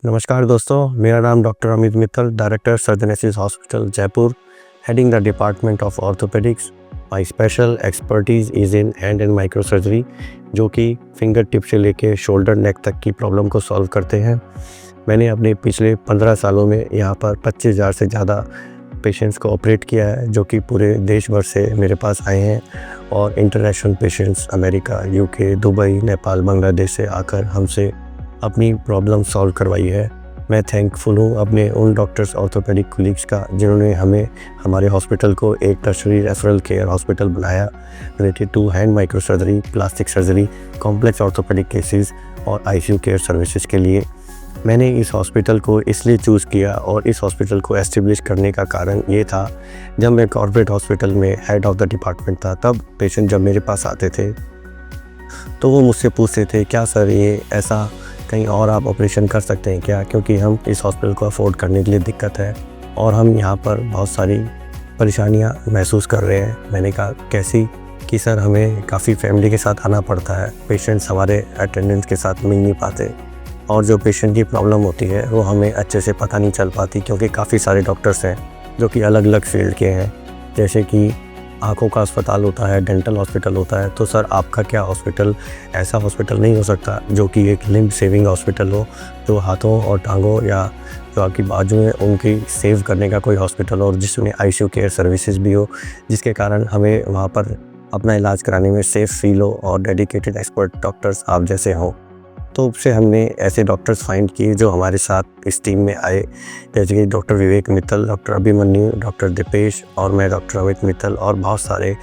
नमस्कार दोस्तों, मेरा नाम डॉक्टर अमित मित्तल, डायरेक्टर सर्जनेसिस hospital Jaipur, heading the department of orthopaedics. My special expertise is in hand and micro surgery, जो कि फिंगर टिप से लेके शोल्डर नेक तक की प्रॉब्लम को सॉल्व करते हैं। मैंने अपने पिछले 15 सालों में यहाँ पर 25,000 से ज़्यादा पेशेंट्स को ऑपरेट किया है, जो कि पूरे देश भर से मेरे पास आए हैं और international patients America, UK, Dubai, Nepal, Bangladesh से आकर हमसे अपनी प्रॉब्लम सॉल्व करवाई है। मैं थैंकफुल हूँ अपने उन डॉक्टर्स ऑर्थोपेडिक कोलीग्स का, जिन्होंने हमें हमारे हॉस्पिटल को एक टर्शरी रेफरल केयर हॉस्पिटल बनाया related to hand micro surgery, plastic surgery, complex orthopaedic cases और आईसीयू केयर सर्विसेज के लिए। मैंने इस हॉस्पिटल को इसलिए चूज़ किया और इस हॉस्पिटल को एस्टेब्लिश करने का कारण ये था, जब मैं कॉर्पोरेट हॉस्पिटल में हेड ऑफ़ द डिपार्टमेंट था, तब पेशेंट जब मेरे पास आते थे तो वो मुझसे पूछते थे, क्या सर ये ऐसा कहीं और आप ऑपरेशन कर सकते हैं क्या, क्योंकि हम इस हॉस्पिटल को अफोर्ड करने के लिए दिक्कत है और हम यहाँ पर बहुत सारी परेशानियाँ महसूस कर रहे हैं। मैंने कहा कैसी, कि सर हमें काफ़ी फैमिली के साथ आना पड़ता है, पेशेंट्स हमारे अटेंडेंस के साथ मिल नहीं पाते और जो पेशेंट की प्रॉब्लम होती है वो हमें अच्छे से पता नहीं चल पाती, क्योंकि काफ़ी सारे डॉक्टर्स हैं जो कि अलग अलग फील्ड के हैं। जैसे कि आँखों का अस्पताल होता है, डेंटल हॉस्पिटल होता है, तो सर आपका क्या हॉस्पिटल ऐसा हॉस्पिटल नहीं हो सकता जो कि एक लिम्ब सेविंग हॉस्पिटल हो, जो हाथों और टांगों या जो आपकी बाजू है उनकी सेव करने का कोई हॉस्पिटल हो और जिसमें आईसीयू केयर सर्विसेज भी हो, जिसके कारण हमें वहाँ पर अपना इलाज कराने में सेफ़ फील हो और डेडिकेटेड एक्सपर्ट डॉक्टर्स आप जैसे हों। तो उससे हमने ऐसे डॉक्टर्स फाइंड किए जो हमारे साथ इस टीम में आए, जैसे कि डॉक्टर विवेक मित्तल, डॉक्टर अभिमन्यु, डॉक्टर दीपेश और मैं डॉक्टर अमित मित्तल, और बहुत सारे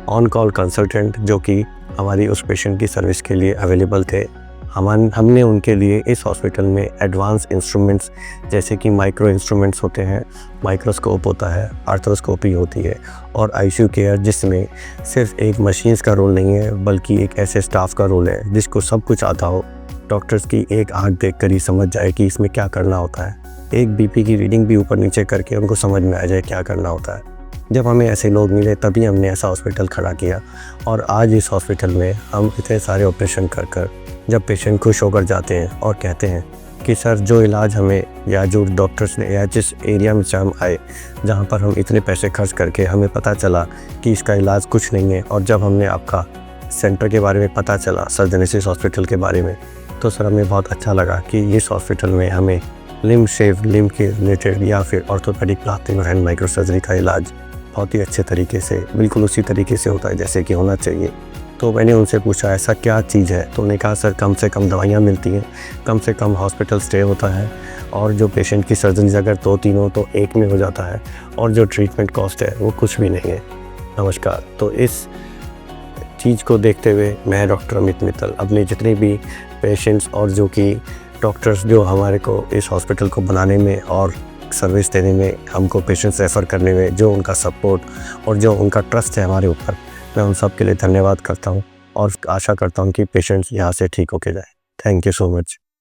ऑन कॉल कंसल्टेंट जो कि हमारी उस पेशेंट की सर्विस के लिए अवेलेबल थे। हमने उनके लिए इस हॉस्पिटल में एडवांस इंस्ट्रूमेंट्स, जैसे कि माइक्रो इंस्ट्रूमेंट्स होते हैं, माइक्रोस्कोप होता है, आर्थ्रोस्कोपी होती है और आईसीयू केयर, जिसमें सिर्फ एक मशीन्स का रोल नहीं है बल्कि एक ऐसे स्टाफ का रोल है जिसको सब कुछ आता हो, डॉक्टर्स की एक आंख देखकर ही समझ जाए कि इसमें क्या करना होता है, एक बीपी की रीडिंग भी ऊपर नीचे करके उनको समझ में आ जाए क्या करना होता है। जब हमें ऐसे लोग मिले तभी हमने ऐसा हॉस्पिटल खड़ा किया और आज इस हॉस्पिटल में हम इतने सारे ऑपरेशन कर जब पेशेंट खुश होकर जाते हैं और कहते हैं कि सर जो इलाज हमें या जो डॉक्टर्स ने या जिस एरिया में से हम आए, जहाँ पर हम इतने पैसे खर्च करके हमें पता चला कि इसका इलाज कुछ नहीं है, और जब हमने आपका सेंटर के बारे में पता चला, सर्जनेसिस हॉस्पिटल के बारे में, तो सर हमें बहुत अच्छा लगा कि इस हॉस्पिटल में हमें लिम्ब के रिलेटेड या फिर ऑर्थोपेडिक, प्लास्टिक और हैंड माइक्रो सर्जरी का इलाज बहुत ही अच्छे तरीके से, बिल्कुल उसी तरीके से होता है जैसे कि होना चाहिए। तो मैंने उनसे पूछा ऐसा क्या चीज़ है, तो उन्होंने कहा सर कम से कम दवाइयाँ मिलती हैं, कम से कम हॉस्पिटल स्टे होता है, और जो पेशेंट की सर्जरीज अगर 2-3 हो तो एक में हो जाता है, और जो ट्रीटमेंट कॉस्ट है वो कुछ भी नहीं है। नमस्कार। तो इस चीज़ को देखते हुए मैं डॉक्टर अमित मित्तल अपने जितने भी पेशेंट्स और जो कि डॉक्टर्स जो हमारे को इस हॉस्पिटल को बनाने में और सर्विस देने में, हमको पेशेंट्स रेफ़र करने में जो उनका सपोर्ट और जो उनका ट्रस्ट है हमारे ऊपर, मैं उन सब के लिए धन्यवाद करता हूँ और आशा करता हूँ कि पेशेंट्स यहाँ से ठीक होके जाए। Thank you so much.